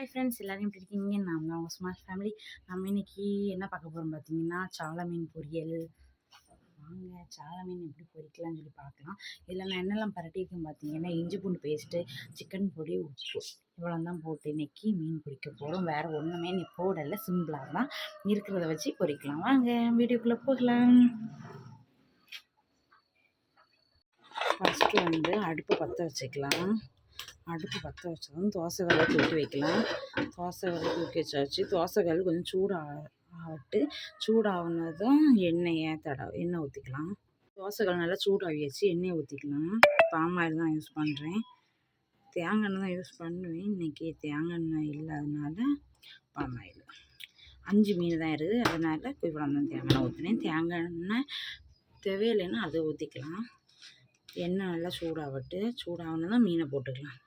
Hi friends, எல்லாரும் எப்படி இருக்கீங்க? நான் தான் உங்கள் ஸ்மார்ட் ஃபேமிலி. நம்ம இன்னைக்கு என்ன பார்க்க போகிறோம் பார்த்தீங்கன்னா, சால மீன் பொரியல். வாங்க சால மீன் எப்படி பொரிக்கலாம்னு சொல்லி பார்க்கலாம். இதில் நான் என்னெல்லாம் பரட்டியிருக்கேன் பார்த்தீங்கன்னா, இஞ்சி பூண்டு பேஸ்ட்டு, சிக்கன் பொடி, உப்பு இவ்வளோ தான் போட்டு இன்னைக்கு மீன் பொரிக்க போகிறோம். வேறு ஒன்றுமே நீ போடலை, சிம்பிளாக தான் இருக்கிறத வச்சு பொரிக்கலாம். வாங்க வீடியோக்குள்ளே போகலாம். ஃபஸ்ட்டு அடுப்பை பற்ற வச்சுக்கலாம். அடுப்பு பற்ற வச்சதும் தோசை கல்லை தூக்கி வைக்கலாம். தோசை கல்லை தூக்கி வச்சாச்சு. தோசை கல் கொஞ்சம் சூடாகட்டு சூடாகுனதும் எண்ணெய் ஊற்றிக்கலாம். தோசை கல் நல்லா சூடாகியாச்சு. எண்ணெயை ஊற்றிக்கலாம். பாம் ஆயில் தான் யூஸ் பண்ணுறேன். தேங்காய் எண்ணெய் தான் யூஸ் பண்ணுவேன். இன்றைக்கி தேங்காய் எண்ணெய் இல்லாதனால பாம் ஆயில். 5 மீன் தான் இருக்குது, அதனால் இவ்வளோ தான் தேங்காய் எண்ணெய் ஊற்றினேன். தேங்காய் எண்ணெய் தேவையில்லைன்னா அதை ஊற்றிக்கலாம். எண்ணெய் நல்லா சூடாகணும் தான் மீனை போட்டுக்கலாம்.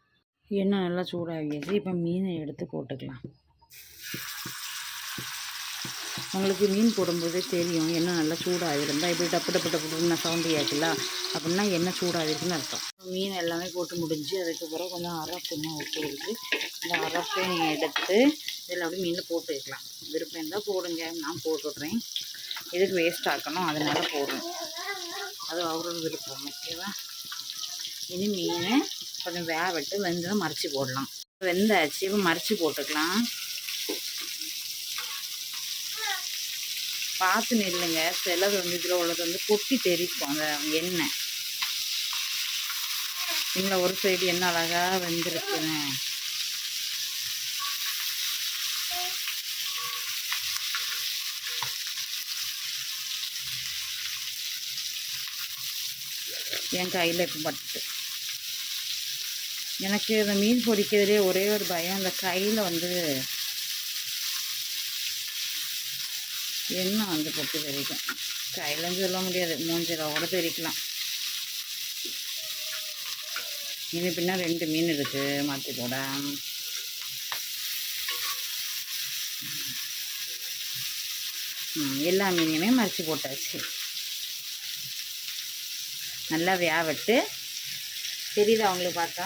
எண்ணெய் நல்லா சூடாகிடுச்சு. இப்போ மீனை எடுத்து போட்டுக்கலாம். உங்களுக்கு மீன் போடும்போதே தெரியும் எண்ணெய் நல்லா சூடாகிருந்தால் இப்படி டப்பு டப்பு டப்புன்னு சவுண்டு கேட்கலாம் அப்படின்னா எண்ணெய் சூடாகிருக்குன்னு அர்த்தம். மீன் எல்லாமே போட்டு முடிஞ்சு அதுக்கப்புறம் கொஞ்சம் அரப்புன்னா ஊற்றுறது. இந்த அரப்பையும் எடுத்து இதில் அப்படியே மீனில் போட்டு வைக்கலாம். விருப்பம் இருந்தால் போடுங்க, நான் போட்டுடுறேன். எதுக்கு வேஸ்ட் ஆக்கணும், அதனால் போடுறேன். அது அவரோட விருப்பம். ஓகேவா? இனி மீன் கொஞ்சம் வேகட்டு வெந்ததும் மறைச்சி போடலாம். வெந்தாச்சு. இப்போ மறைச்சி போட்டுக்கலாம். பார்த்து நில்லுங்க. சிலது இதில் உள்ளது கொட்டி தெரிக்கும் அந்த எண்ணெய். இதில் ஒரு சைடு எண்ணெய் அழகாக வெந்திருக்குன்னு. என் கையில் இப்போ பட்டு எனக்கு இந்த மீன் பொரிக்கிறதுலே ஒரே ஒரு பயம், அந்த கையில் எண்ணெய் பொட்டு தெரிக்கும். கையிலன்னு சொல்ல முடியாது, மூஞ்சில கூட தெரிக்கலாம். இனி பின்னா 2 மீன் இருக்குது மாற்றி போட. எல்லா மீனையுமே மறைச்சி போட்டாச்சு. நல்லா வேகட்டு. தெரியுதா அவங்களுக்கு பார்த்தா?